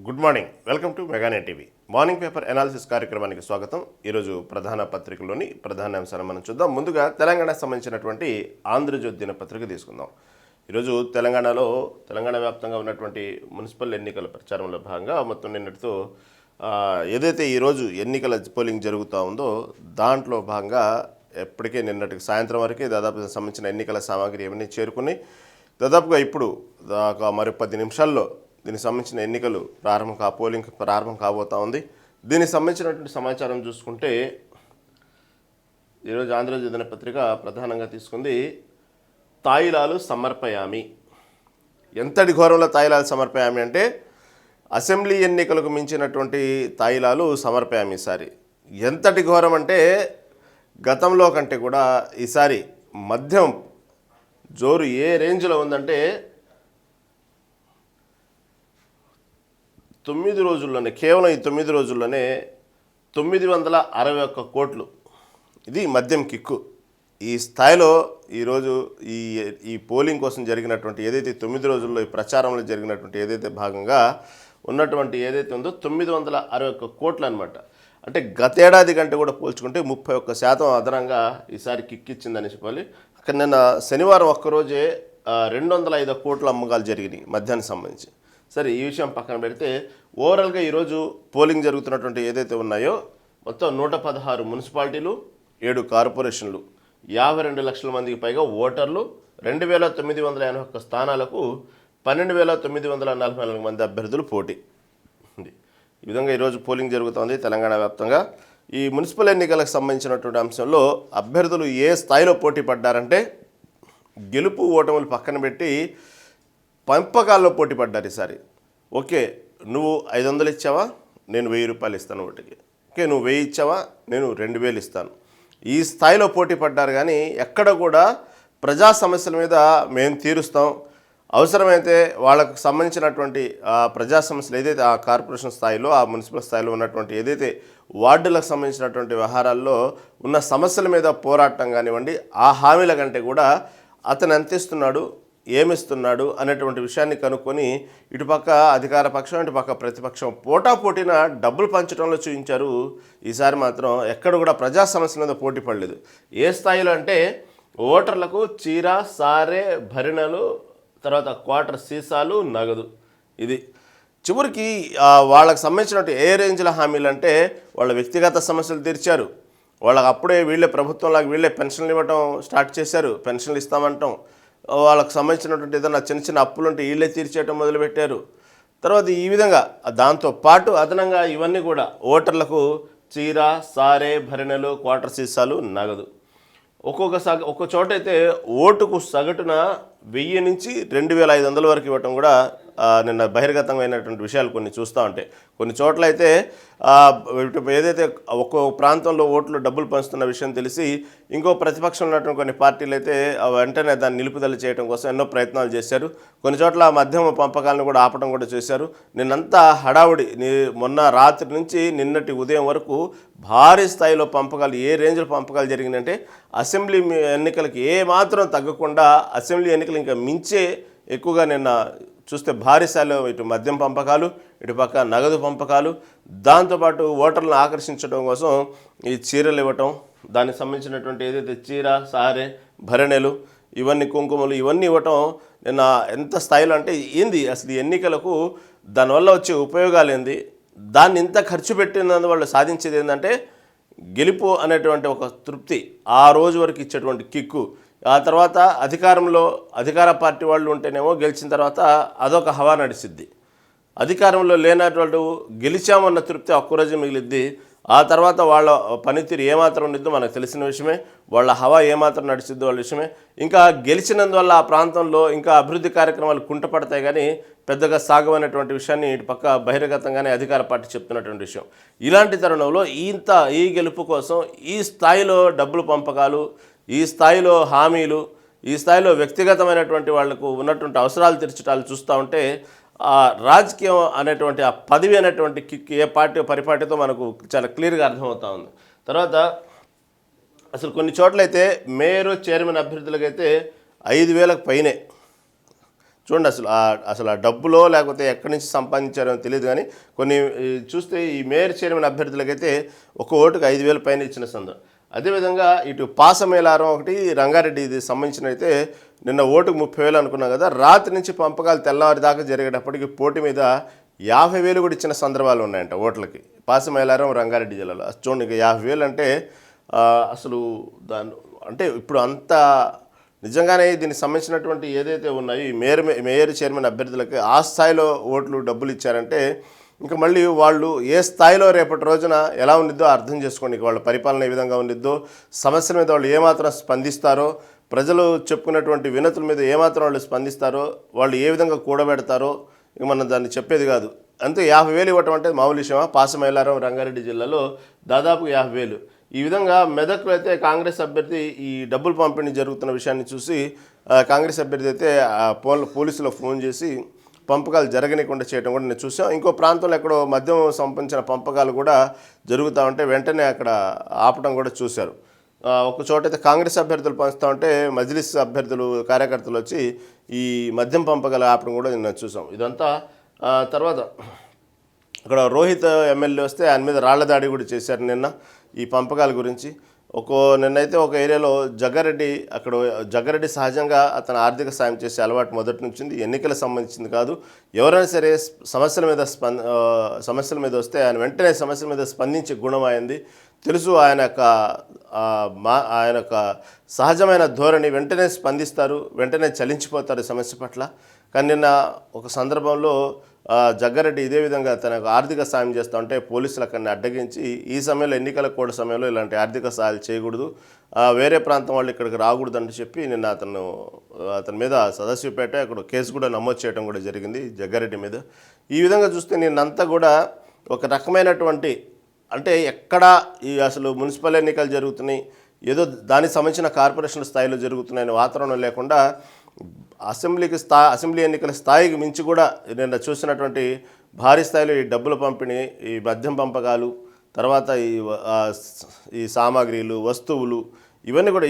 Good morning, welcome to మెగానే TV morning paper analysis కార్యక్రమానికి స్వాగతం. ఈరోజు ప్రధాన పత్రికలోని ప్రధాన అంశాలను మనం చూద్దాం. ముందుగా తెలంగాణకు సంబంధించినటువంటి ఆంధ్రజ్యోతి దినపత్రిక తీసుకుందాం. ఈరోజు తెలంగాణ వ్యాప్తంగా ఉన్నటువంటి మున్సిపల్ ఎన్నికల ప్రచారంలో భాగంగా మొత్తం నిన్నటితో ఏదైతే ఈరోజు ఎన్నికల పోలింగ్ జరుగుతూ ఉందో దాంట్లో భాగంగా ఎప్పటికే నిన్నటికి సాయంత్రం వరకే దాదాపు సంబంధించిన ఎన్నికల సామాగ్రి ఏమన్నీ చేరుకుని దాదాపుగా ఇప్పుడు మరి 10 నిమిషాల్లో దీనికి సంబంధించిన ఎన్నికలు పోలింగ్ ప్రారంభం కాబోతా ఉంది. దీనికి సంబంధించినటువంటి సమాచారం చూసుకుంటే ఈరోజు ఆంధ్రజ్యోతి దినపత్రిక ప్రధానంగా తీసుకుంది తాయిలాలు సమర్పయామి. ఎంతటి ఘోరంలో తాయిలాలు సమర్పయామి అంటే అసెంబ్లీ ఎన్నికలకు మించినటువంటి తాయిలాలు సమర్పయామి. ఈసారి ఎంతటి ఘోరం అంటే గతంలో కంటే కూడా ఈసారి మద్యం జోరు ఏ రేంజ్లో ఉందంటే 9 రోజుల్లోనే, కేవలం ఈ 9 రోజుల్లోనే 961 కోట్లు, ఇది మద్యం కిక్కు. ఈ స్థాయిలో ఈరోజు ఈ పోలింగ్ కోసం జరిగినటువంటి ఏదైతే 9 రోజుల్లో ఈ ప్రచారంలో జరిగినటువంటి ఏదైతే భాగంగా ఉన్నటువంటి ఏదైతే ఉందో 961 కోట్లు అనమాట. అంటే గతేడాది కంటే కూడా పోల్చుకుంటే 31% అదనంగా ఈసారి కిక్ ఇచ్చిందని చెప్పాలి. అక్కడ నిన్న శనివారం ఒక్కరోజే 205 కోట్ల అమ్మకాలు జరిగినాయి మద్యానికి సంబంధించి. సరే, ఈ విషయం పక్కన పెడితే ఓవరాల్గా ఈరోజు పోలింగ్ జరుగుతున్నటువంటి ఏదైతే ఉన్నాయో మొత్తం 116 మున్సిపాలిటీలు, 7 కార్పొరేషన్లు, 52 లక్షల మందికి పైగా ఓటర్లు, 2981 స్థానాలకు 12,944 మంది అభ్యర్థులు పోటీ ఉంది. ఈ విధంగా ఈరోజు పోలింగ్ జరుగుతోంది తెలంగాణ వ్యాప్తంగా. ఈ మున్సిపల్ ఎన్నికలకు సంబంధించినటువంటి అంశంలో అభ్యర్థులు ఏ స్థాయిలో పోటీ పడ్డారంటే గెలుపు ఓటములు పక్కన పెట్టి పంపకాల్లో పోటీ పడ్డారు ఈసారి. ఓకే, నువ్వు 500 ఇచ్చావా, నేను 1000 రూపాయలు ఇస్తాను ఓటుకి. ఓకే, నువ్వు 1000 ఇచ్చావా, నేను 2000 ఇస్తాను. ఈ స్థాయిలో పోటీ పడ్డారు. కానీ ఎక్కడ కూడా ప్రజా సమస్యల మీద మేము తీరుస్తాం, అవసరమైతే వాళ్ళకు సంబంధించినటువంటి ప్రజా సమస్యలు ఏదైతే ఆ కార్పొరేషన్ స్థాయిలో, ఆ మున్సిపల్ స్థాయిలో ఉన్నటువంటి ఏదైతే వార్డులకు సంబంధించినటువంటి వ్యవహారాల్లో ఉన్న సమస్యల మీద పోరాటం కానివ్వండి, ఆ హామీల కంటే కూడా అతను ఎంత ఇస్తున్నాడు, ఏమిస్తున్నాడు అనేటువంటి విషయాన్ని కనుక్కొని ఇటుపక్క అధికార పక్షం, ఇటుపక్క ప్రతిపక్షం పోటాపోటీన డబ్బులు పంచడంలో చూపించారు. ఈసారి మాత్రం ఎక్కడ కూడా ప్రజా సమస్యల మీద పోటీ పడలేదు. ఏ స్థాయిలో అంటే ఓటర్లకు చీర, సారే, భరిణలు, తర్వాత క్వార్టర్ సీసాలు, నగదు. ఇది చివరికి వాళ్ళకి సంబంధించినట్టు ఏ రేంజ్ల హామీలు అంటే వాళ్ళ వ్యక్తిగత సమస్యలు తీర్చారు. వాళ్ళకి అప్పుడే వీళ్ళే ప్రభుత్వంలాగా వీళ్ళే పెన్షన్లు ఇవ్వటం స్టార్ట్ చేశారు. పెన్షన్లు ఇస్తామంటాం. వాళ్ళకు సంబంధించినటువంటి ఏదైనా చిన్న చిన్న అప్పులు ఉంటే వీళ్ళే తీర్చేయటం మొదలుపెట్టారు. తర్వాత ఈ విధంగా దాంతోపాటు అదనంగా ఇవన్నీ కూడా ఓటర్లకు చీర, సారే, భరిణెలు, క్వార్టర్ సీసాలు, నగదు. ఒక్కొక్క చోట అయితే ఓటుకు సగటున 1000 నుంచి 2500 వరకు ఇవ్వటం కూడా నిన్న బహిర్గతమైనటువంటి విషయాలు కొన్ని చూస్తూ ఉంటాయి. కొన్ని చోట్ల అయితే ఏదైతే ఒక్కో ప్రాంతంలో ఓట్లు డబ్బులు పంచుతున్న విషయం తెలిసి ఇంకో ప్రతిపక్షంలో ఉన్నటువంటి కొన్ని పార్టీలు అయితే వెంటనే దాన్ని నిలుపుదల చేయడం కోసం ఎన్నో ప్రయత్నాలు చేశారు. కొన్ని చోట్ల మద్యం పంపకాలను కూడా ఆపడం కూడా చేశారు. నిన్నంతా హడావుడి, మొన్న రాత్రి నుంచి నిన్నటి ఉదయం వరకు భారీ స్థాయిలో పంపకాలు, ఏ రేంజ్లో పంపకాలు జరిగినాయంటే అసెంబ్లీ ఎన్నికలకి ఏ మాత్రం తగ్గకుండా అసెంబ్లీ ఎన్నికలు ఇంకా మించే ఎక్కువగా నిన్న చూస్తే భారీ స్థాయిలో ఇటు మద్యం పంపకాలు, ఇటుపక్క నగదు పంపకాలు, దాంతోపాటు ఓటర్లను ఆకర్షించడం కోసం ఈ చీరలు ఇవ్వటం, దానికి సంబంధించినటువంటి ఏదైతే చీర, సారే, భరణెలు, ఇవన్నీ కుంకుమలు ఇవన్నీ ఇవ్వటం నిన్న ఎంత స్థాయిలో అంటే ఏంది అసలు ఎన్నికలకు దానివల్ల వచ్చే ఉపయోగాలు ఏంది, దాన్ని ఇంత ఖర్చు పెట్టినందు వాళ్ళు సాధించేది ఏంటంటే గెలుపు అనేటువంటి ఒక తృప్తి, ఆ రోజు వరకు ఇచ్చేటువంటి కిక్కు. ఆ తర్వాత అధికార పార్టీ వాళ్ళు ఉంటేనేమో గెలిచిన తర్వాత అదొక హవా నడిచిద్ది. అధికారంలో లేనటువంటి గెలిచామన్న తృప్తి ఒక్కరోజు మిగిలిద్ది. ఆ తర్వాత వాళ్ళ పనితీరు ఏమాత్రం ఉండిద్దో మనకు తెలిసిన విషయమే. వాళ్ళ హవా ఏమాత్రం నడిచిద్దో వాళ్ళ విషయమే. ఇంకా గెలిచినందువల్ల ఆ ప్రాంతంలో ఇంకా అభివృద్ధి కార్యక్రమాలు కుంటపడతాయి కానీ పెద్దగా సాగవనేటువంటి విషయాన్ని ఇటు పక్క బహిర్గతంగానే అధికార పార్టీ చెప్తున్నటువంటి విషయం. ఇలాంటి తరుణంలో ఈ గెలుపు కోసం ఈ స్థాయిలో డబ్బులు పంపకాలు, ఈ స్థాయిలో హామీలు, ఈ స్థాయిలో వ్యక్తిగతమైనటువంటి వాళ్లకు ఉన్నటువంటి అవసరాలు తీర్చడాలు చూస్తూ ఉంటే రాజకీయం అనేటువంటి ఆ పదవి అనేటువంటి కిక్ ఏ పార్టీ పరిపాటితో మనకు చాలా క్లియర్గా అర్థమవుతా ఉంది. తర్వాత అసలు కొన్ని చోట్లయితే మేయర్, చైర్మన్ అభ్యర్థులకైతే 5,000కు పైనే చూడండి అసలు ఆ డబ్బులో లేకపోతే ఎక్కడి నుంచి సంపాదించారో తెలియదు, కానీ కొన్ని చూస్తే ఈ మేయర్ చైర్మన్ అభ్యర్థులకైతే ఒక ఓటుకు 5,000 పైన ఇచ్చిన సందర్భం. అదేవిధంగా ఇటు పాసమేలారం ఒకటి రంగారెడ్డి ఇది సంబంధించిన అయితే నిన్న ఓటుకు 30,000 అనుకున్నాం కదా, రాత్రి నుంచి పంపకాలు తెల్లవారి దాకా జరిగేటప్పటికి పోటీ మీద 50,000 కూడా ఇచ్చిన సందర్భాలు ఉన్నాయంట ఓట్లకి. పాసమేలారం రంగారెడ్డి జిల్లాలో చూడండి, ఇక 50,000 అంటే అసలు దాని అంటే ఇప్పుడు అంత నిజంగానే దీనికి సంబంధించినటువంటి ఏదైతే ఉన్నాయో ఈ మేయర్ చైర్మన్ అభ్యర్థులకి ఆ స్థాయిలో ఓట్లు డబ్బులు ఇచ్చారంటే ఇంకా మళ్ళీ వాళ్ళు ఏ స్థాయిలో రేపటి రోజున ఎలా ఉండిద్దో అర్థం చేసుకోండి. వాళ్ళ పరిపాలన ఏ విధంగా ఉండిద్దో, సమస్యల మీద వాళ్ళు ఏమాత్రం స్పందిస్తారో, ప్రజలు చెప్పుకున్నటువంటి వినతుల మీద ఏమాత్రం వాళ్ళు స్పందిస్తారో, వాళ్ళు ఏ విధంగా కూడబెడతారో ఇక మనం దాన్ని చెప్పేది కాదు. అంతే 50,000 ఇవ్వటం అంటే మామూలు విషయమా? పాసమేలారం రంగారెడ్డి జిల్లాలో దాదాపు 50,000. ఈ విధంగా మెదక్లో అయితే కాంగ్రెస్ అభ్యర్థి ఈ డబ్బులు పంపిణీ జరుగుతున్న విషయాన్ని చూసి కాంగ్రెస్ అభ్యర్థి అయితే పోలీసులకు ఫోన్ చేసి పంపకాలు జరగనీయకుండా చేయడం కూడా నేను చూసాం. ఇంకో ప్రాంతంలో ఎక్కడో మద్యం సంబంధించిన పంపకాలు కూడా జరుగుతూ ఉంటే వెంటనే అక్కడ ఆపడం కూడా చూశారు. ఒక చోట అయితే కాంగ్రెస్ అభ్యర్థులు పంచుతూ ఉంటే మజ్లిస్ అభ్యర్థులు కార్యకర్తలు వచ్చి ఈ మద్యం పంపకాలు ఆపడం కూడా నేను చూసాం. ఇదంతా తర్వాత అక్కడ రోహిత్ ఎమ్మెల్యే వస్తే ఆయన మీద రాళ్ల దాడి కూడా చేశారు నిన్న ఈ పంపకాల గురించి. నిన్నైతే ఒక ఏరియాలో జగ్గారెడ్డి సహజంగా అతను ఆర్థిక సాయం చేసే అలవాటు మొదటి నుంచి ఎన్నికలకు సంబంధించింది కాదు. ఎవరైనా సరే సమస్యల మీద వస్తే ఆయన వెంటనే సమస్యల మీద స్పందించే గుణం అయింది తెలుసు. ఆయన యొక్క సహజమైన ధోరణి, వెంటనే స్పందిస్తారు, వెంటనే చలించిపోతారు సమస్య పట్ల. కానీ నిన్న ఒక సందర్భంలో జగ్గారెడ్డి ఇదే విధంగా తనకు ఆర్థిక సాయం చేస్తూ ఉంటే పోలీసులు అక్కడిని అడ్డగించి ఈ సమయంలో ఎన్నికల కోడ్ సమయంలో ఇలాంటి ఆర్థిక సాయాలు చేయకూడదు, వేరే ప్రాంతం వాళ్ళు ఇక్కడికి రాకూడదు అని చెప్పి నిన్న అతని మీద సదాశివపేట అక్కడ కేసు కూడా నమోదు చేయడం కూడా జరిగింది జగ్గారెడ్డి మీద. ఈ విధంగా చూస్తే నిన్నంతా కూడా ఒక రకమైనటువంటి అంటే ఎక్కడ అసలు మున్సిపల్ ఎన్నికలు జరుగుతున్నాయి, ఏదో దానికి సంబంధించిన కార్పొరేషన్ స్థాయిలో జరుగుతున్నాయనే వాతావరణం లేకుండా అసెంబ్లీ ఎన్నికల స్థాయికి మించి కూడా నిన్న చూసినటువంటి భారీ స్థాయిలో ఈ డబ్బుల పంపిణీ, ఈ మద్యం పంపకాలు, తర్వాత ఈ సామాగ్రిలు, వస్తువులు ఇవన్నీ కూడా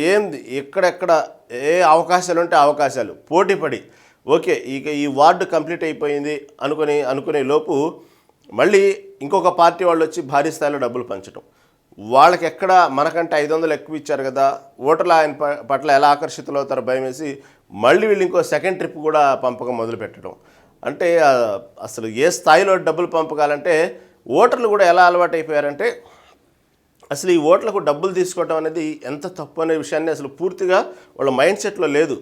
ఎక్కడెక్కడ ఏ అవకాశాలు ఉంటే అవకాశాలు పోటీపడి ఓకే ఇక ఈ వార్డు కంప్లీట్ అయిపోయింది అనుకునే లోపు మళ్ళీ ఇంకొక పార్టీ వాళ్ళు వచ్చి భారీ స్థాయిలో డబ్బులు పంచడం. వాళ్ళకి ఎక్కడ మనకంటే 500 ఎక్కువ ఇచ్చారు కదా, ఓటర్లు ఆయన పట్ల ఎలా ఆకర్షితులు అవుతారో భయం వేసి మళ్ళీ వీళ్ళు ఇంకో సెకండ్ ట్రిప్ కూడా పంపకం మొదలుపెట్టడం. అంటే అసలు ఏ స్థాయిలో డబ్బులు పంపకాలంటే ఓటర్లు కూడా ఎలా అలవాటు అయిపోయారంటే అసలు ఈ ఓట్లకు డబ్బులు తీసుకోవడం అనేది ఎంత తప్పు అనే విషయాన్ని అసలు పూర్తిగా వాళ్ళ మైండ్ సెట్లో లేదు.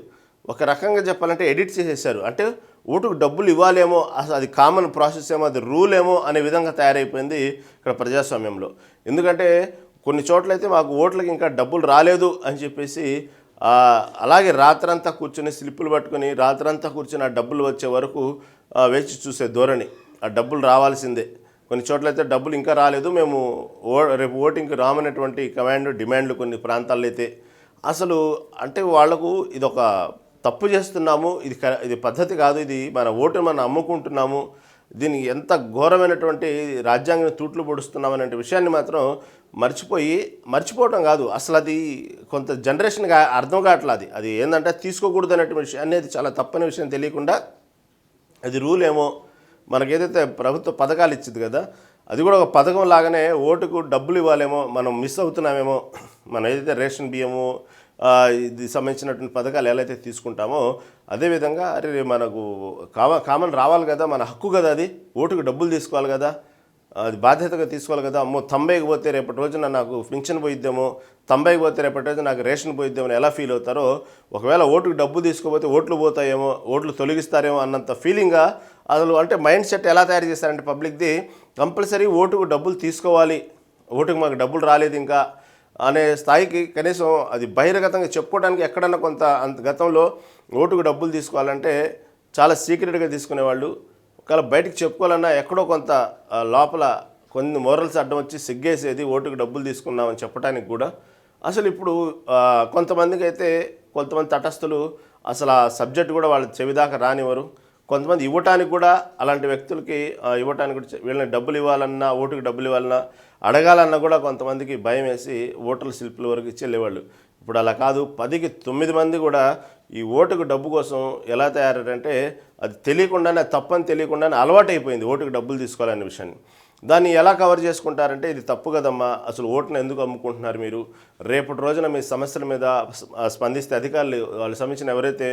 ఒక రకంగా చెప్పాలంటే ఎడిట్ చేసేసారు. అంటే ఓటుకు డబ్బులు ఇవ్వాలేమో, అసలు అది కామన్ ప్రాసెస్ ఏమో, అది రూల్ ఏమో అనే విధంగా తయారైపోయింది ఇక్కడ ప్రజాస్వామ్యంలో. ఎందుకంటే కొన్ని చోట్లయితే మాకు ఓట్లకి ఇంకా డబ్బులు రాలేదు అని చెప్పేసి అలాగే రాత్రంతా కూర్చొని స్లిప్పులు పట్టుకొని రాత్రంతా కూర్చొని ఆ డబ్బులు వచ్చే వరకు వేచి చూసే ధోరణి. ఆ డబ్బులు రావాల్సిందే. కొన్ని చోట్లయితే డబ్బులు ఇంకా రాలేదు, మేము రేపు ఓటింగ్కి రామనేటువంటి డిమాండ్లు కొన్ని ప్రాంతాల్లో అయితే అసలు అంటే వాళ్లకు ఇదొక తప్పు చేస్తున్నాము, ఇది పద్ధతి కాదు, ఇది మన ఓటును మనం అమ్ముకుంటున్నాము, దీనికి ఎంత ఘోరమైనటువంటి రాజ్యాంగం తూట్లు పొడుస్తున్నాం అనే విషయాన్ని మాత్రం మర్చిపోవటం కాదు, అసలు అది కొంత జనరేషన్గా అర్థం కావట్లేదు. అది ఏంటంటే తీసుకోకూడదు అనేటువంటి విషయం అనేది చాలా తప్పని విషయం తెలియకుండా అది రూల్ ఏమో, మనకేదైతే ప్రభుత్వ పథకాలు ఇచ్చింది కదా అది కూడా ఒక పథకం లాగానే ఓటుకు డబ్బులు ఇవ్వాలేమో, మనం మిస్ అవుతున్నామేమో, మనం ఏదైతే రేషన్ బియ్యము ఇది సంబంధించినటువంటి పథకాలు ఎలా అయితే తీసుకుంటామో అదేవిధంగా అరే మనకు కామన్ రావాలి కదా, మన హక్కు కదా, అది ఓటుకు డబ్బులు తీసుకోవాలి కదా, అది బాధ్యతగా తీసుకోవాలి కదా. అమ్మో 90కి పోతే రేపటి రోజున నాకు పింఛన్ పోయిద్దేమో, 90కి పోతే రేపటి రోజున నాకు రేషన్ పోయిద్దేమో ఎలా ఫీల్ అవుతారో, ఒకవేళ ఓటుకు డబ్బు తీసుకోపోతే ఓట్లు పోతాయేమో, ఓట్లు తొలగిస్తారేమో అన్నంత ఫీలింగ్గా అసలు అంటే మైండ్ సెట్ ఎలా తయారు చేస్తారంటే పబ్లిక్ది కంపల్సరీ ఓటుకు డబ్బులు తీసుకోవాలి, ఓటుకు మాకు డబ్బులు రాలేదు ఇంకా అనే స్థాయికి కనీసం అది బహిర్గతంగా చెప్పుకోవడానికి ఎక్కడన్నా కొంత గతంలో ఓటుకు డబ్బులు తీసుకోవాలంటే చాలా సీక్రెట్గా తీసుకునేవాళ్ళు. ఒకవేళ బయటకు చెప్పుకోవాలన్నా ఎక్కడో కొంత లోపల కొన్ని మోరల్స్ అడ్డం వచ్చి సిగ్గేసేది ఓటుకు డబ్బులు తీసుకున్నామని చెప్పడానికి కూడా. అసలు ఇప్పుడు కొంతమంది తటస్థులు అసలు ఆ సబ్జెక్ట్ కూడా వాళ్ళ చెవిదాకా రానివ్వరు. కొంతమంది ఇవ్వటానికి కూడా అలాంటి వ్యక్తులకి ఇవ్వటానికి కూడా వీళ్ళని డబ్బులు ఇవ్వాలన్నా, ఓటుకు డబ్బులు ఇవ్వాలన్నా, అడగాలన్నా కూడా కొంతమందికి భయం వేసి ఓటర్ల స్లిప్పుల వరకు ఇచ్చి వెళ్ళేవాళ్ళు. ఇప్పుడు అలా కాదు, 10కి 9 మంది కూడా ఈ ఓటుకు డబ్బు కోసం ఎలా తయారంటే అది తెలియకుండానే, తప్పని తెలియకుండానే అలవాటైపోయింది ఓటుకు డబ్బులు తీసుకోవాలనే విషయాన్ని. దాన్ని ఎలా కవర్ చేసుకుంటారంటే ఇది తప్పు కదమ్మా, అసలు ఓటును ఎందుకు అమ్ముకుంటున్నారు మీరు, రేపటి రోజున మీ సమస్యల మీద స్పందిస్తే అధికారులు వాళ్ళు సంబంధించిన ఎవరైతే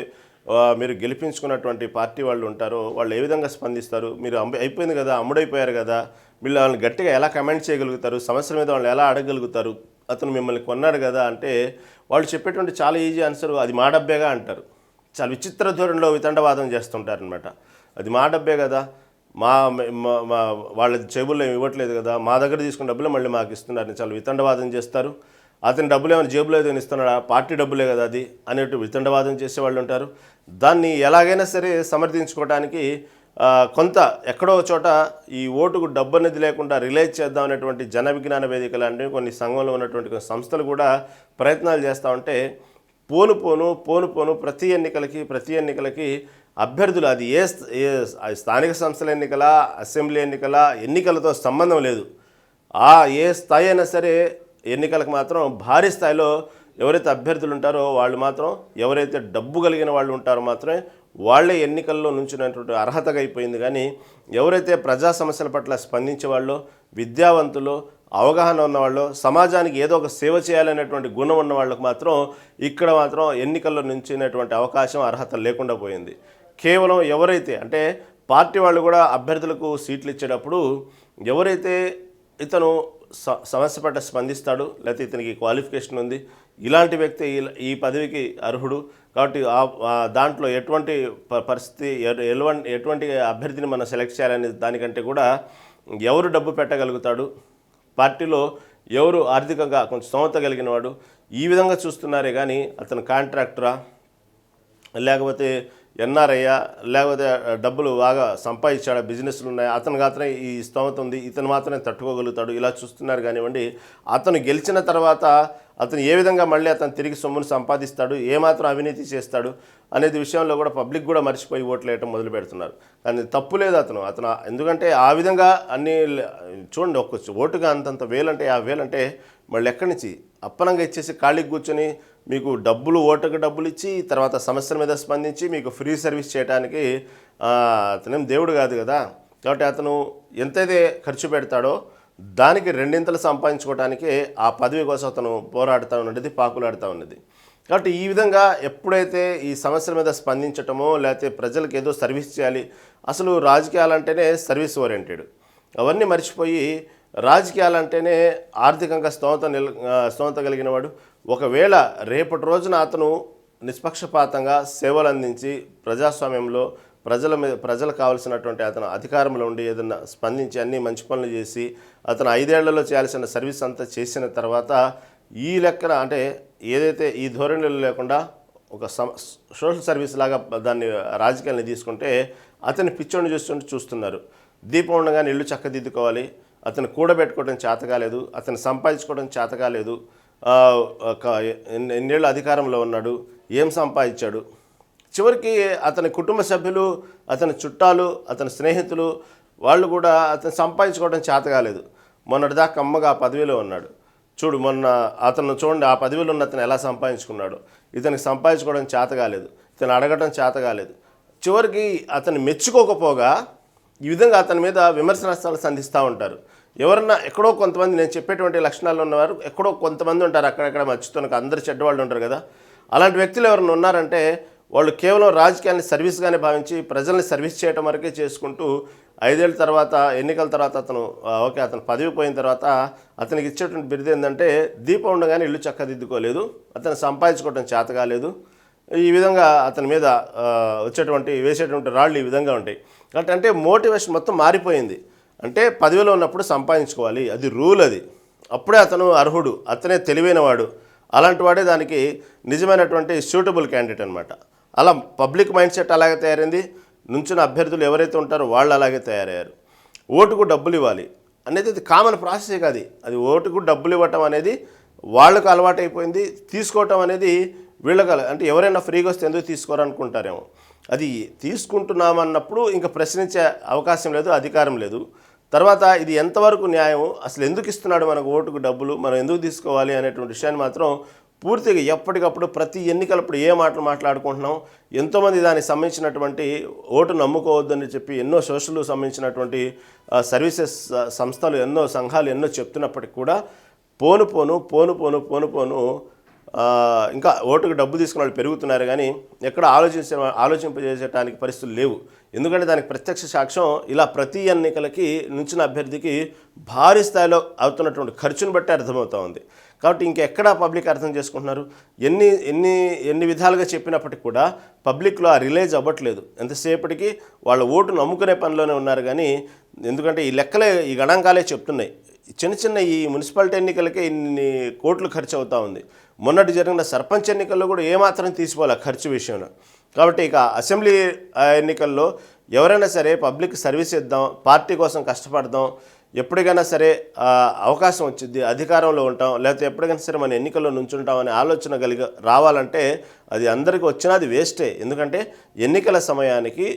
మీరు గెలిపించుకున్నటువంటి పార్టీ వాళ్ళు ఉంటారో వాళ్ళు ఏ విధంగా స్పందిస్తారు, మీరు అయిపోయింది కదా, అమ్ముడైపోయారు కదా, వీళ్ళు వాళ్ళని గట్టిగా ఎలా కమెంట్ చేయగలుగుతారు, సమస్యల మీద వాళ్ళు ఎలా అడగగలుగుతారు, అతను మిమ్మల్ని కొన్నాడు కదా అంటే వాళ్ళు చెప్పేటువంటి చాలా ఈజీ ఆన్సర్ అది మా డబ్బేగా అంటారు. చాలా విచిత్ర ధోరణిలో వితండవాదం చేస్తుంటారనమాట. అది మా డబ్బే కదా, మా వాళ్ళ జేబుల్లో ఏమి ఇవ్వట్లేదు కదా, మా దగ్గర తీసుకున్న డబ్బులు మళ్ళీ మాకు ఇస్తున్నారని చాలా వితండవాదం చేస్తారు. అతని డబ్బులు ఏమైనా జేబులో ఏదైనా ఇస్తున్నాడా, పార్టీ డబ్బులే కదా అది అనేటు వితండవాదం చేసేవాళ్ళు ఉంటారు. దాన్ని ఎలాగైనా సరే సమర్థించుకోవడానికి కొంత ఎక్కడో చోట ఈ ఓటుకు డబ్బు అనేది లేకుండా రిలైజ్ చేద్దాం అనేటువంటి జన విజ్ఞాన వేదికలు అంటే కొన్ని సంఘంలో ఉన్నటువంటి కొన్ని సంస్థలు కూడా ప్రయత్నాలు చేస్తూ ఉంటే పోను ప్రతి ఎన్నికలకి అభ్యర్థులు అది ఏ స్థానిక సంస్థల ఎన్నికల, అసెంబ్లీ ఎన్నికలతో సంబంధం లేదు. ఏ స్థాయి అయినా సరే ఎన్నికలకు మాత్రం భారీ స్థాయిలో ఎవరైతే అభ్యర్థులు ఉంటారో వాళ్ళు మాత్రం, ఎవరైతే డబ్బు కలిగిన వాళ్ళు ఉంటారో మాత్రమే వాళ్ళే ఎన్నికల్లో నుంచినటువంటి అర్హతగా అయిపోయింది. కానీ ఎవరైతే ప్రజా సమస్యల పట్ల స్పందించే వాళ్ళు, విద్యావంతులు, అవగాహన ఉన్నవాళ్ళు, సమాజానికి ఏదో ఒక సేవ చేయాలనేటువంటి గుణం ఉన్న వాళ్ళకు మాత్రం ఇక్కడ మాత్రం ఎన్నికల్లో నుంచినటువంటి అవకాశం, అర్హత లేకుండా పోయింది. కేవలం ఎవరైతే అంటే పార్టీ వాళ్ళు కూడా అభ్యర్థులకు సీట్లు ఇచ్చేటప్పుడు ఎవరైతే ఇతను సమస్య పట్ల స్పందిస్తాడు, లేకపోతే ఇతనికి క్వాలిఫికేషన్ ఉంది, ఇలాంటి వ్యక్తి ఈ పదవికి అర్హుడు కాబట్టి దాంట్లో ఎటువంటి పరిస్థితి, ఎటువంటి అభ్యర్థిని మనం సెలెక్ట్ చేయాలనే దానికంటే కూడా ఎవరు డబ్బు పెట్టగలుగుతాడు, పార్టీలో ఎవరు ఆర్థికంగా కొంచెం స్తోమత కలిగిన వాడు, ఈ విధంగా చూస్తున్నారే కానీ అతను కాంట్రాక్టరా, లేకపోతే ఎన్ఆర్ఐయా, లేకపోతే డబ్బులు బాగా సంపాదించాడా, బిజినెస్లు ఉన్నాయి, అతనికి మాత్రమే ఈ స్తోమత ఉంది, ఇతను మాత్రమే తట్టుకోగలుగుతాడు, ఇలా చూస్తున్నారు. కానివ్వండి, అతను గెలిచిన తర్వాత అతను ఏ విధంగా మళ్ళీ అతను తిరిగి సొమ్మును సంపాదిస్తాడు, ఏమాత్రం అవినీతి చేస్తాడు అనేది విషయంలో కూడా పబ్లిక్ కూడా మర్చిపోయి ఓట్లు వేయటం మొదలు పెడుతున్నారు. కానీ తప్పు లేదు అతను ఎందుకంటే ఆ విధంగా అన్ని చూడండి, ఒక్క ఓటుగా అంతంత వేలంటే 50,000 అంటే మళ్ళీ ఎక్కడి నుంచి అప్పనంగా ఇచ్చేసి ఖాళీకి కూర్చొని మీకు ఓటుకు డబ్బులు ఇచ్చి తర్వాత సమస్యల మీద స్పందించి మీకు ఫ్రీ సర్వీస్ చేయడానికి అతనేం దేవుడు కాదు కదా. కాబట్టి అతను ఎంతైతే ఖర్చు పెడతాడో దానికి 2 సంపాదించుకోవడానికి ఆ పదవి కోసం అతను పోరాడుతూ ఉన్నది, పాకులాడుతూ ఉన్నది. కాబట్టి ఈ విధంగా ఎప్పుడైతే ఈ సమస్యల మీద స్పందించటమో లేకపోతే ప్రజలకు ఏదో సర్వీస్ చేయాలి, అసలు రాజకీయాలంటేనే సర్వీస్ ఓరియంటెడ్, అవన్నీ మర్చిపోయి రాజకీయాలంటేనే ఆర్థికంగా స్తోమత కలిగిన వాడు, ఒకవేళ రేపటి రోజున అతను నిష్పక్షపాతంగా సేవలు అందించి ప్రజాస్వామ్యంలో ప్రజలకు కావాల్సినటువంటి అతను అధికారంలో ఉండి ఏదన్నా స్పందించి అన్ని మంచి పనులు చేసి అతను 5 ఏళ్లలో చేయాల్సిన సర్వీస్ అంతా చేసిన తర్వాత ఈ లెక్కన అంటే ఏదైతే ఈ ధోరణిలో లేకుండా ఒక సోషల్ సర్వీస్ లాగా దాన్ని రాజకీయాన్ని తీసుకుంటే అతని పిచ్చోడిని చూస్తున్నారు. దీపం ఉండగానే ఇల్లు చక్కదిద్దుకోవాలి, అతను కూడబెట్టుకోవడం చేత కాలేదు, అతను సంపాదించుకోవడం చేత కాలేదు, ఎన్నేళ్ళు అధికారంలో ఉన్నాడు, ఏం సంపాదించాడు, చివరికి అతని కుటుంబ సభ్యులు, అతని చుట్టాలు, అతని స్నేహితులు వాళ్ళు కూడా అతను సంపాదించుకోవడం చేత కాలేదు. మొన్నటిదాకా అమ్మగా ఆ పదవిలో ఉన్నాడు, మొన్న అతను చూడండి ఆ పదవిలో ఉన్న అతను ఎలా సంపాదించుకున్నాడు, ఇతనికి సంపాదించుకోవడం చేత కాలేదు, ఇతను అడగడం చేత కాలేదు, చివరికి అతను మెచ్చుకోకపోగా ఈ విధంగా అతని మీద విమర్శనాస్త్రాలు సంధిస్తూ ఉంటారు. ఎవరన్నా ఎక్కడో కొంతమంది, నేను చెప్పేటువంటి లక్షణాలు ఉన్నవారు ఎక్కడో కొంతమంది ఉంటారు, అక్కడెక్కడ మర్చిపోయిన అందరు చెడ్డవాళ్ళు ఉంటారు కదా, అలాంటి వ్యక్తులు ఎవరైనా ఉన్నారంటే వాళ్ళు కేవలం రాజకీయాన్ని సర్వీస్గానే భావించి ప్రజల్ని సర్వీస్ చేయడం వరకే చేసుకుంటూ 5 ఏళ్ళ తర్వాత ఎన్నికల తర్వాత అతను పదవి పోయిన తర్వాత అతనికి ఇచ్చేటువంటి బిరుదు ఏంటంటే దీపం ఉండగానే ఇల్లు చక్కదిద్దుకోలేదు, అతను సంపాదించుకోవడం చేత కాలేదు, ఈ విధంగా అతని మీద వేసేటువంటి రాళ్ళు ఈ విధంగా ఉంటాయి. అంటే మోటివేషన్ మొత్తం మారిపోయింది. అంటే పదవిలో ఉన్నప్పుడు సంపాదించుకోవాలి, అది రూల్, అది అప్పుడే అతను అర్హుడు, అతనే తెలివైనవాడు, అలాంటి వాడే దానికి నిజమైనటువంటి సూటబుల్ క్యాండిడేట్ అనమాట. అలా పబ్లిక్ మైండ్ సెట్ అలాగే తయారైంది, నుంచిన అభ్యర్థులు ఎవరైతే ఉంటారో వాళ్ళు అలాగే తయారయ్యారు. ఓటుకు డబ్బులు ఇవ్వాలి అనేది అది కామన్ ప్రాసెసే కాదు, అది ఓటుకు డబ్బులు ఇవ్వటం అనేది వాళ్ళకు అలవాటైపోయింది, తీసుకోవటం అనేది వీళ్ళకి అంటే ఎవరైనా ఫ్రీగా వస్తే ఎందుకు తీసుకోరనుకుంటారేమో, అది తీసుకుంటున్నామన్నప్పుడు ఇంకా ప్రశ్నించే అవకాశం లేదు, అధికారం లేదు. తర్వాత ఇది ఎంతవరకు న్యాయం, అసలు ఎందుకు ఇస్తున్నాడు మనకు ఓటుకు డబ్బులు, మనం ఎందుకు తీసుకోవాలి అనేటువంటి విషయాన్ని మాత్రం పూర్తిగా ఎప్పటికప్పుడు ప్రతి ఎన్నికలప్పుడు ఏ మాటలు మాట్లాడుకుంటున్నాం, ఎంతోమంది దానికి సంబంధించినటువంటి ఓటు నమ్ముకోవద్దని చెప్పి ఎన్నో సోషల్ సంబంధించినటువంటి సర్వీసెస్ సంస్థలు ఎన్నో సంఘాలు ఎన్నో చెప్తున్నప్పటికి కూడా పోను పోను పోను పోను పోను పోను ఇంకా ఓటుకు డబ్బు తీసుకున్న వాళ్ళు పెరుగుతున్నారు కానీ ఎక్కడ ఆలోచింపజేసేటానికి పరిస్థితులు లేవు. ఎందుకంటే దానికి ప్రత్యక్ష సాక్ష్యం ఇలా ప్రతి ఎన్నికలకి నుంచిన అభ్యర్థికి భారీ స్థాయిలో అవుతున్నటువంటి ఖర్చును బట్టి అర్థమవుతూ ఉంది. కాబట్టి ఇంకెక్కడ పబ్లిక్ అర్థం చేసుకుంటున్నారు? ఎన్ని ఎన్ని ఎన్ని విధాలుగా చెప్పినప్పటికీ కూడా పబ్లిక్లో ఆ రిలైజ్ అవ్వట్లేదు. ఎంతసేపటికి వాళ్ళ ఓటు నమ్ముకునే పనిలోనే ఉన్నారు కానీ, ఎందుకంటే ఈ లెక్కలే ఈ గణాంకాలే చెప్తున్నాయి. చిన్న చిన్న ఈ మున్సిపాలిటీ ఎన్నికలకే ఇన్ని కోట్లు ఖర్చు అవుతూ ఉంది. మొన్నటి జరిగిన సర్పంచ్ ఎన్నికల్లో కూడా ఏమాత్రం తీసుకోవాలి ఖర్చు విషయంలో. కాబట్టి ఇక అసెంబ్లీ ఎన్నికల్లో ఎవరైనా సరే పబ్లిక్ సర్వీస్ ఇద్దాం, పార్టీ కోసం కష్టపడదాం, ఎప్పటికైనా సరే అవకాశం వచ్చింది అధికారంలో ఉంటాం, లేకపోతే ఎప్పటికైనా సరే మన ఎన్నికల్లో నుంచుంటాం అనే ఆలోచన రావాలంటే అది అందరికీ వచ్చినా అది వేస్టే. ఎందుకంటే ఎన్నికల సమయానికి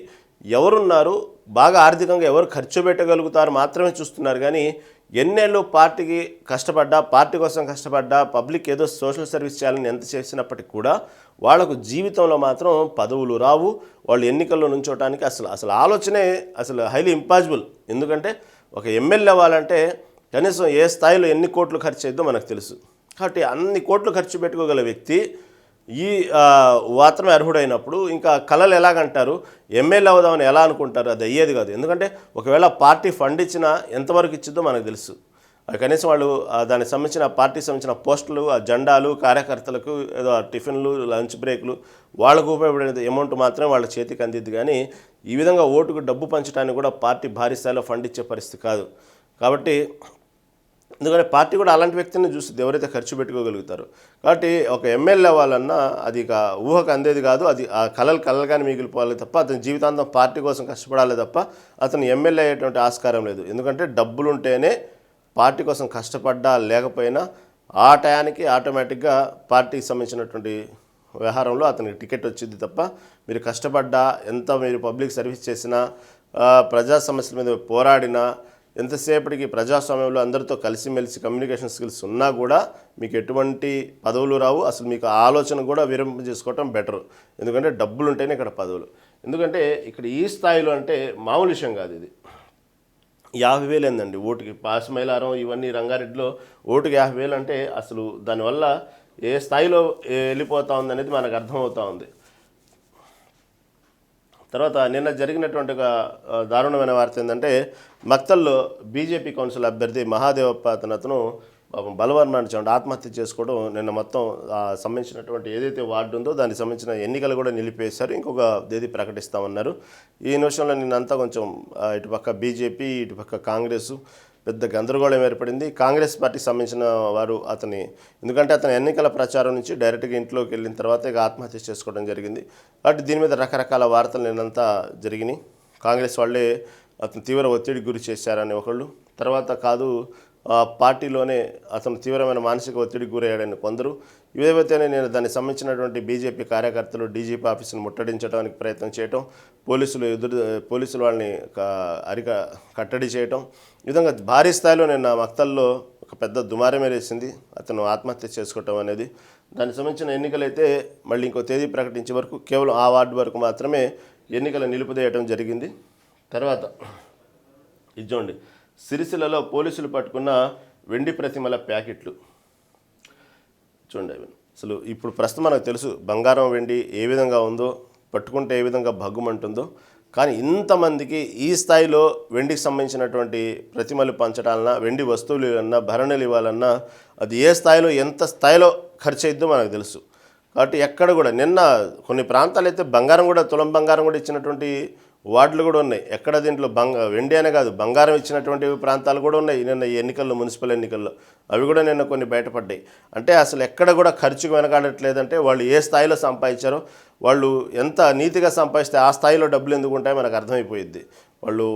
ఎవరున్నారు, బాగా ఆర్థికంగా ఎవరు ఖర్చు పెట్టగలుగుతారు మాత్రమే చూస్తున్నారు. కానీ ఎన్నేళ్ళు పార్టీకి కష్టపడ్డా, పార్టీ కోసం కష్టపడ్డా, పబ్లిక్ ఏదో సోషల్ సర్వీస్ చేయాలని ఎంత చేసినప్పటికి కూడా వాళ్ళకు జీవితంలో మాత్రం పదవులు రావు. వాళ్ళు ఎన్నికల్లో నుంచోటానికి అసలు ఆలోచనే అసలు హైలీ ఇంపాసిబుల్. ఎందుకంటే ఒక ఎమ్మెల్యే అవ్వాలంటే కనీసం ఏ స్థాయిలో ఎన్ని కోట్లు ఖర్చు అయిద్దో మనకు తెలుసు. కాబట్టి అన్ని కోట్లు ఖర్చు పెట్టుకోగల వ్యక్తి ఈ మాత్రమే అర్హుడైనప్పుడు ఇంకా కళలు ఎలాగంటారు, ఎమ్మెల్యే అవుదామని ఎలా అనుకుంటారు? అది అయ్యేది కాదు. ఎందుకంటే ఒకవేళ పార్టీ ఫండ్ ఇచ్చినా ఎంతవరకు ఇచ్చిద్దో మనకు తెలుసు. కనీసం వాళ్ళు దానికి సంబంధించిన పార్టీకి సంబంధించిన పోస్టులు, ఆ జెండాలు, కార్యకర్తలకు ఏదో టిఫిన్లు, లంచ్ బ్రేక్లు, వాళ్ళకు ఉపయోగపడే అమౌంట్ మాత్రమే వాళ్ళ చేతికి అందిద్ది. కానీ ఈ విధంగా ఓటుకు డబ్బు పంచడానికి కూడా పార్టీ భారీ స్థాయిలో ఫండ్ ఇచ్చే పరిస్థితి కాదు. కాబట్టి ఎందుకంటే పార్టీ కూడా అలాంటి వ్యక్తిని చూస్తుంది ఎవరైతే ఖర్చు పెట్టుకోగలుగుతారో. కాబట్టి ఒక ఎమ్మెల్యే అవ్వాలన్నా అది ఇక ఊహకు అందేది కాదు. అది ఆ కలలుగానే మిగిలిపోవాలి తప్ప అతని జీవితాంతం పార్టీ కోసం కష్టపడాలి తప్ప అతను ఎమ్మెల్యే అయ్యేటువంటి ఆస్కారం లేదు. ఎందుకంటే డబ్బులుంటేనే పార్టీ కోసం కష్టపడ్డా లేకపోయినా ఆ టయానికి ఆటోమేటిక్గా పార్టీకి సంబంధించినటువంటి వ్యవహారంలో అతనికి టికెట్ వచ్చింది తప్ప మీరు కష్టపడ్డా, ఎంత మీరు పబ్లిక్ సర్వీస్ చేసినా, ప్రజా సమస్యల మీద పోరాడినా, ఎంతసేపటికి ప్రజాస్వామ్యంలో అందరితో కలిసిమెలిసి కమ్యూనికేషన్ స్కిల్స్ ఉన్నా కూడా మీకు ఎటువంటి పదవులు రావు. అసలు మీకు ఆలోచన కూడా విరింపజేసుకోవటం బెటరు. ఎందుకంటే డబ్బులు ఉంటేనే ఇక్కడ పదవులు. ఎందుకంటే ఇక్కడ ఈ స్థాయిలో అంటే మామూలు విషయం కాదు. ఇది 50,000 ఏందండి ఓటుకి. పాశమైలారం ఇవన్నీ రంగారెడ్డిలో ఓటుకి 50,000 అంటే అసలు దానివల్ల ఏ స్థాయిలో వెళ్ళిపోతూ ఉందనేది మనకు అర్థమవుతూ ఉంది. తర్వాత నిన్న జరిగినటువంటి ఒక దారుణమైన వార్త ఏంటంటే మక్తల్లో బీజేపీ కౌన్సిల్ అభ్యర్థి మహాదేవప్ప అతను బలవర్మని ఆత్మహత్య చేసుకోవడం నిన్న మొత్తం సంబంధించినటువంటి ఏదైతే వార్డు ఉందో దానికి సంబంధించిన ఎన్నికలు కూడా నిలిపేశారు. ఇంకొక తేదీ ప్రకటిస్తామన్నారు. ఈ నిమిషంలో నిన్నంతా కొంచెం ఇటుపక్క బీజేపీ, ఇటుపక్క కాంగ్రెస్ పెద్ద గందరగోళం ఏర్పడింది. కాంగ్రెస్ పార్టీకి సంబంధించిన వారు ఎందుకంటే అతను ఎన్నికల ప్రచారం నుంచి డైరెక్ట్గా ఇంట్లోకి వెళ్ళిన తర్వాత ఇక ఆత్మహత్య చేసుకోవడం జరిగింది. కాబట్టి దీని మీద రకరకాల వార్తలు నిన్నంతా జరిగినాయి. కాంగ్రెస్ వాళ్ళే అతను తీవ్ర ఒత్తిడికి గురి చేశారని ఒకళ్ళు, తర్వాత కాదు పార్టీలోనే అతను తీవ్రమైన మానసిక ఒత్తిడికి గురయ్యాడని కొందరు. ఇవేవైతేనే నేను దానికి సంబంధించినటువంటి బీజేపీ కార్యకర్తలు డీజీపీ ఆఫీసును ముట్టడించడానికి ప్రయత్నం చేయటం, పోలీసులు వాళ్ళని కట్టడి చేయటం, ఈ విధంగా భారీ స్థాయిలో నిన్న మక్తల్లో ఒక పెద్ద దుమారమే వేసింది అతను ఆత్మహత్య చేసుకోవటం అనేది. దానికి సంబంధించిన ఎన్నికలైతే మళ్ళీ ఇంకో తేదీ ప్రకటించే వరకు కేవలం ఆ వార్డు వరకు మాత్రమే ఎన్నికలు నిలుపుదేయటం జరిగింది. తర్వాత ఇది చూడండి, సిరిసిల్లలో పోలీసులు పట్టుకున్న వెండి ప్రతిమల ప్యాకెట్లు చూడండి. అసలు ఇప్పుడు ప్రస్తుతం మనకు తెలుసు బంగారం వెండి ఏ విధంగా ఉందో, పట్టుకుంటే ఏ విధంగా భగ్గుమంటుందో. కానీ ఇంతమందికి ఈ స్థాయిలో వెండికి సంబంధించినటువంటి ప్రతిమలు పంచడాలన్నా, వెండి వస్తువులు ఇవ్వాలన్నా, భరణలు ఇవ్వాలన్నా అది ఏ స్థాయిలో ఎంత స్థాయిలో ఖర్చు అయిద్దో మనకు తెలుసు. కాబట్టి ఎక్కడ కూడా నిన్న కొన్ని ప్రాంతాలు అయితే బంగారం కూడా, తులం బంగారం కూడా ఇచ్చినటువంటి వార్డులు కూడా ఉన్నాయి. ఎక్కడ దీంట్లో వెండి అనే కాదు బంగారం ఇచ్చినటువంటి ప్రాంతాలు కూడా ఉన్నాయి నిన్న ఈ ఎన్నికల్లో, మున్సిపల్ ఎన్నికల్లో. అవి కూడా నిన్న కొన్ని బయటపడ్డాయి. అంటే అసలు ఎక్కడ కూడా ఖర్చుకు వెనకాడట్లేదంటే వాళ్ళు ఏ స్థాయిలో సంపాదించారో, వాళ్ళు ఎంత నీతిగా సంపాదిస్తే ఆ స్థాయిలో డబ్బులు ఎందుకు ఉంటాయో మనకు అర్థమైపోయిద్ది.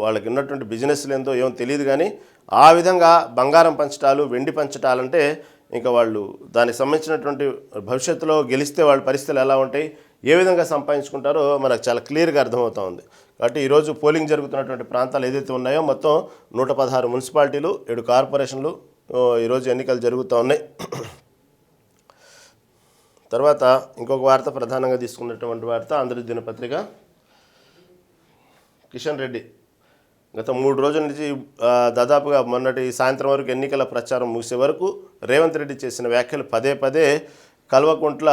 వాళ్ళకి ఉన్నటువంటి బిజినెస్లు ఏందో ఏమో తెలియదు. కానీ ఆ విధంగా బంగారం పంచటాలు, వెండి పంచటాలంటే ఇంకా వాళ్ళు దానికి సంబంధించినటువంటి భవిష్యత్తులో గెలిస్తే వాళ్ళ పరిస్థితులు ఎలా ఉంటాయి, ఏ విధంగా సంపాదించుకుంటారో మనకు చాలా క్లియర్గా అర్థమవుతూ ఉంది. కాబట్టి ఈరోజు పోలింగ్ జరుగుతున్నటువంటి ప్రాంతాలు ఏదైతే ఉన్నాయో మొత్తం 116 మున్సిపాలిటీలు, 7 కార్పొరేషన్లు ఈరోజు ఎన్నికలు జరుగుతూ ఉన్నాయి. తర్వాత ఇంకొక వార్త ప్రధానంగా తీసుకున్నటువంటి వార్త ఆంధ్ర దినపత్రిక. కిషన్ రెడ్డి గత 3 రోజుల నుంచి దాదాపుగా మొన్నటి సాయంత్రం వరకు ఎన్నికల ప్రచారం ముగిసే వరకు రేవంత్ రెడ్డి చేసిన వ్యాఖ్యలు పదే పదే కల్వకుంట్ల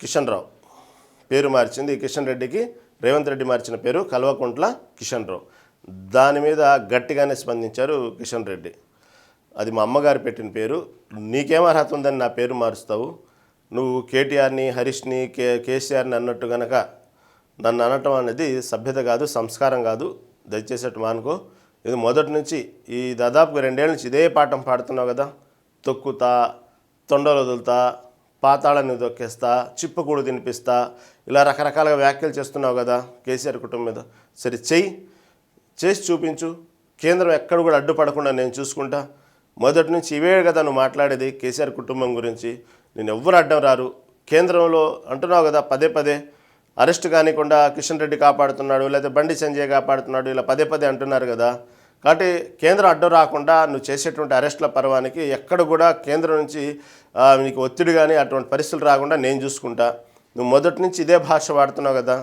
కిషన్ రావు పేరు మార్చింది. కిషన్ రెడ్డికి రేవంత్ రెడ్డి మార్చిన పేరు కల్వకుంట్ల కిషన్ రావు. దాని మీద గట్టిగానే స్పందించారు కిషన్ రెడ్డి. అది మా అమ్మగారు పెట్టిన పేరు, నీకేం అర్హత ఉందని నా పేరు మారుస్తావు? నువ్వు కేటీఆర్ని, హరీష్ని, కేసీఆర్ని అన్నట్టు గనక నన్ను అనటం అనేది సభ్యత కాదు, సంస్కారం కాదు, దయచేసి అటు మానుకో. ఇది మొదటి నుంచి ఈ దాదాపుగా 2 ఏళ్ళ నుంచి ఇదే పాఠం పాడుతున్నావు కదా, తొక్కుతా, తొండలు వదులుతా, పాతాళాన్ని దొక్కేస్తా, చిప్పకూడు తినిపిస్తా, ఇలా రకరకాలుగా వ్యాఖ్యలు చేస్తున్నావు కదా కేసీఆర్ కుటుంబం మీద. సరే చేసి చూపించు, కేంద్రం ఎక్కడ కూడా అడ్డుపడకుండా నేను చూసుకుంటా. మొదటి నుంచి ఇవే కదా నువ్వు మాట్లాడేది కేసీఆర్ కుటుంబం గురించి. నేను ఎవ్వరు అడ్డం రారు. కేంద్రంలో అంటున్నావు కదా పదే పదే అరెస్ట్ కానికుండా కిషన్ రెడ్డి కాపాడుతున్నాడు, లేదా బండి సంజయ్ కాపాడుతున్నాడు, ఇలా పదే పదే అంటున్నారు కదా. కాబట్టి కేంద్రం అడ్డం రాకుండా నువ్వు చేసేటువంటి అరెస్టుల పర్వానికి ఎక్కడ కూడా కేంద్రం నుంచి నీకు ఒత్తిడి కానీ అటువంటి పరిస్థితులు రాకుండా నేను చూసుకుంటా. నువ్వు మొదటి నుంచి ఇదే భాష వాడుతున్నావు కదా,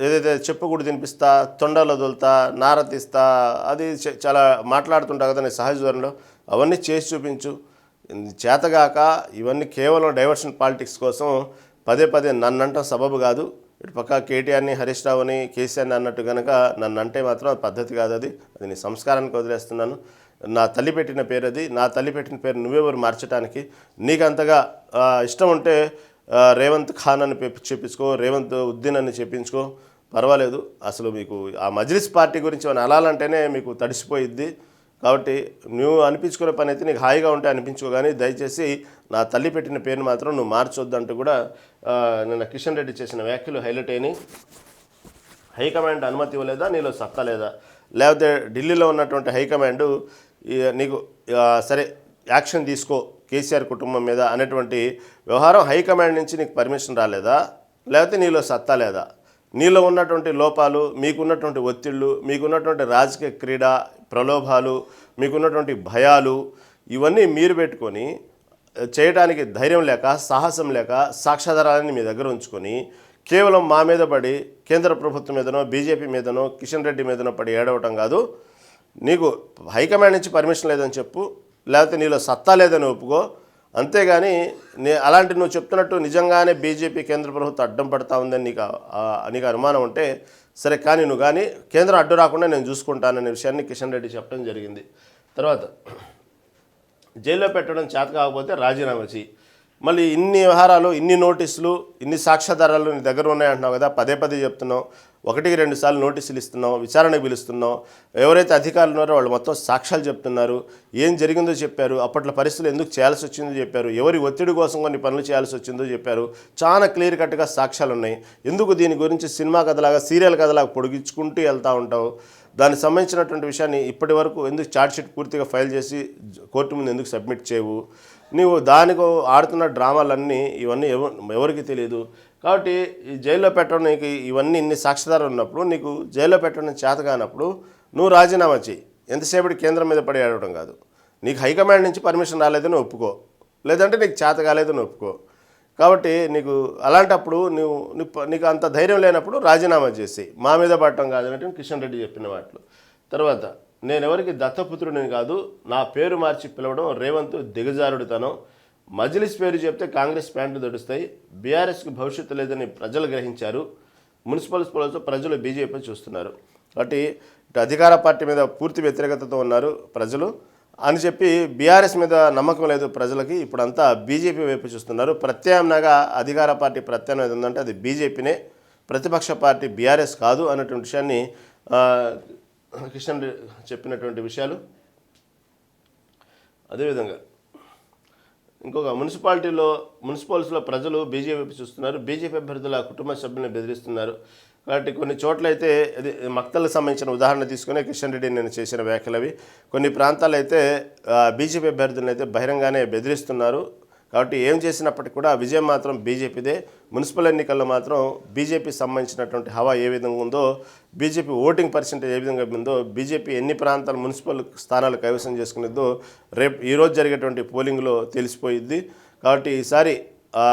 ఏదైతే చెప్పుకూడు తినిపిస్తా, తొండలు వదులుతా, నార తీస్తా, అది చాలా మాట్లాడుతుంటావు కదా నీ సహజ ధోరణిలో. అవన్నీ చేసి చూపించు. చేతగాక ఇవన్నీ కేవలం డైవర్షన్ పాలిటిక్స్ కోసం పదే పదే నన్నంటాం సబబు కాదు. ఇటు పక్క కేటీఆర్ని, హరీష్ రావుని, కేసీఆర్ని అన్నట్టు కనుక నన్ను అంటే మాత్రం అది పద్ధతి కాదు. అది నీ సంస్కారానికి వదిలేస్తున్నాను. నా తల్లి పెట్టిన పేరు అది. నా తల్లి పెట్టిన పేరు నువ్వెవరు మార్చడానికి? నీకు అంతగా ఇష్టం ఉంటే రేవంత్ ఖాన్ అని చెప్పించుకో, రేవంత్ ఉద్దీన్ అని చెప్పించుకో, పర్వాలేదు. అసలు మీకు ఆ మజ్లిస్ పార్టీ గురించి అని అనాలంటేనే మీకు తడిసిపోయిద్ది. కాబట్టి నువ్వు అనిపించుకునే పని అయితే నీకు హాయిగా ఉంటే అనిపించుకో, కానీ దయచేసి నా తల్లి పెట్టిన పేరుని మాత్రం నువ్వు మార్చొద్దు అంటూ కూడా నిన్న కిషన్ రెడ్డి చేసిన వ్యాఖ్యలు హైలైట్ అయినాయి. హైకమాండ్ అనుమతి ఇవ్వలేదా, నీలో సత్తా లేదా, లేకపోతే ఢిల్లీలో ఉన్నటువంటి హైకమాండ్ నీకు సరే యాక్షన్ తీసుకో కేసీఆర్ కుటుంబం మీద అనేటువంటి వ్యవహారం హైకమాండ్ నుంచి నీకు పర్మిషన్ రాలేదా, లేకపోతే నీలో సత్తా లేదా? నీలో ఉన్నటువంటి లోపాలు, మీకున్నటువంటి ఒత్తిళ్ళు, మీకున్నటువంటి రాజకీయ క్రీడ ప్రలోభాలు, మీకున్నటువంటి భయాలు, ఇవన్నీ మీరు పెట్టుకొని చేయడానికి ధైర్యం లేక, సాహసం లేక, సాక్ష్యాధారాలని మీ దగ్గర ఉంచుకొని కేవలం మా మీద పడి కేంద్ర ప్రభుత్వం మీదనో, బీజేపీ మీదనో, కిషన్ రెడ్డి మీదనో పడి ఏడవటం కాదు. నీకు హైకమాండ్ నుంచి పర్మిషన్ లేదని చెప్పు, లేకపోతే నీలో సత్తా లేదని ఒప్పుకో. అంతేగాని అలాంటి నువ్వు చెప్తున్నట్టు నిజంగానే బీజేపీ కేంద్ర ప్రభుత్వం అడ్డం పడతా ఉందని నీకు అనుమానం ఉంటే సరే, కానీ నువ్వు కానీ కేంద్రం అడ్డు రాకుండా నేను చూసుకుంటాననే విషయాన్ని కిషన్ రెడ్డి చెప్పడం జరిగింది. తర్వాత జైల్లో పెట్టడం చేత కాకపోతే రాజీనామా చేయి. మళ్ళీ ఇన్ని వ్యవహారాలు, ఇన్ని నోటీసులు, ఇన్ని సాక్ష్యాధారాలు నీ దగ్గర ఉన్నాయంటున్నావు కదా, పదే పదే చెప్తున్నావు. 1-2 సార్లు నోటీసులు ఇస్తున్నావు, విచారణకు పిలుస్తున్నావు. ఎవరైతే అధికారులు ఉన్నారో వాళ్ళు మొత్తం సాక్ష్యాలు చెప్తున్నారు. ఏం జరిగిందో చెప్పారు, అప్పట్లో పరిస్థితులు ఎందుకు చేయాల్సి వచ్చిందో చెప్పారు, ఎవరి ఒత్తిడి కోసం కొన్ని పనులు చేయాల్సి వచ్చిందో చెప్పారు. చాలా క్లియర్ కట్గా సాక్ష్యాలు ఉన్నాయి. ఎందుకు దీని గురించి సినిమా కథలాగా, సీరియల్ కథలాగా పొడిగించుకుంటూ వెళ్తూ ఉంటావు? దానికి సంబంధించినటువంటి విషయాన్ని ఇప్పటి వరకు ఎందుకు ఛార్జ్షీట్ పూర్తిగా ఫైల్ చేసి కోర్టు ముందు ఎందుకు సబ్మిట్ చేయవు? నీవు దానికి ఆడుతున్న డ్రామాలన్నీ ఇవన్నీ ఎవరికి తెలియదు. కాబట్టి ఈ జైల్లో పెట్టడం, నీకు ఇవన్నీ ఇన్ని సాక్ష్యాధారాలు ఉన్నప్పుడు నీకు జైల్లో పెట్టడం చేత కానప్పుడు నువ్వు రాజీనామా చేయి. ఎంతసేపటి కేంద్రం మీద పడి ఆడటం కాదు. నీకు హైకమాండ్ నుంచి పర్మిషన్ రాలేదని ఒప్పుకో, లేదంటే నీకు చేత కాలేదని ఒప్పుకో. కాబట్టి నీకు అలాంటప్పుడు నీకు అంత ధైర్యం లేనప్పుడు రాజీనామా చేసి మా మీద పడటం కాదన్నట్టు కిషన్ రెడ్డి చెప్పిన మాటలు. తర్వాత నేను ఎవరికి దత్తపుత్రుడిని కాదు, నా పేరు మార్చి పిలవడం రేవంత్ దిగజారుడుతనం. మజ్లిస్ పేరు చెప్తే కాంగ్రెస్ ప్యాంట్లు దొడుస్తాయి. బీఆర్ఎస్కి భవిష్యత్తు లేదని ప్రజలు గ్రహించారు. మున్సిపల్ స్కూళ్ళతో ప్రజలు బీజేపీ చూస్తున్నారు. కాబట్టి ఇటు అధికార పార్టీ మీద పూర్తి వ్యతిరేకతతో ఉన్నారు ప్రజలు అని చెప్పి బీఆర్ఎస్ మీద నమ్మకం లేదు ప్రజలకి. ఇప్పుడంతా బీజేపీ వైపు చూస్తున్నారు. ప్రత్యామ్నాయంగా అధికార పార్టీ ప్రత్యామ్నాయం ఉందంటే అది బీజేపీనే, ప్రతిపక్ష పార్టీ బీఆర్ఎస్ కాదు అన్నటువంటి విషయాన్ని కిషన్ చెప్పినటువంటి విషయాలు. అదేవిధంగా ఇంకొక మున్సిపాలిటీస్లో ప్రజలు బీజేపీ వైపు చూస్తున్నారు. బీజేపీ అభ్యర్థుల కుటుంబ సభ్యులను బెదిరిస్తున్నారు. కాబట్టి కొన్ని చోట్లయితే అది మక్తలకు సంబంధించిన ఉదాహరణ తీసుకునే కిషన్ రెడ్డి నేను చేసిన వ్యాఖ్యలు అవి. కొన్ని ప్రాంతాలు అయితే బీజేపీ అభ్యర్థులను అయితే బహిరంగానే బెదిరిస్తున్నారు. కాబట్టి ఏం చేసినప్పటికీ కూడా విజయం మాత్రం బీజేపీదే. మున్సిపల్ ఎన్నికల్లో మాత్రం బీజేపీ సంబంధించినటువంటి హవా ఏ విధంగా ఉందో, బీజేపీ ఓటింగ్ పర్సెంటేజ్ ఏ విధంగా ఉందో, బీజేపీ ఎన్ని ప్రాంతాలు మున్సిపల్ స్థానాలు కైవసం చేసుకునేదో ఈరోజు జరిగేటువంటి పోలింగ్లో తెలిసిపోయిద్ది. కాబట్టి ఈసారి ఆ,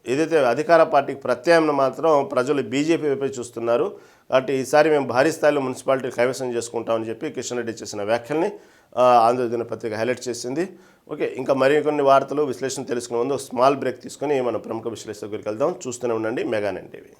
ఏదైతే అధికార పార్టీకి ప్రత్యామ్నాయం మాత్రం ప్రజలు బీజేపీ వైపే చూస్తున్నారు. కాబట్టి ఈసారి మేము భారీ స్థాయిలో మున్సిపాలిటీ కైవసం చేసుకుంటామని చెప్పి కిషన్ రెడ్డి చేసిన వ్యాఖ్యల్ని ఆంధ్రజ్యోతి పత్రిక హైలైట్ చేసింది. ఓకే, ఇంకా మరికొన్ని వార్తలు విశ్లేషణ తెలుసుకునే ముందు స్మాల్ బ్రేక్ తీసుకొని మనం ప్రముఖ విశ్లేషకుల దగ్గరికి వెళ్దాం. చూస్తూనే ఉండండి మెగా నైన్ టీవీ.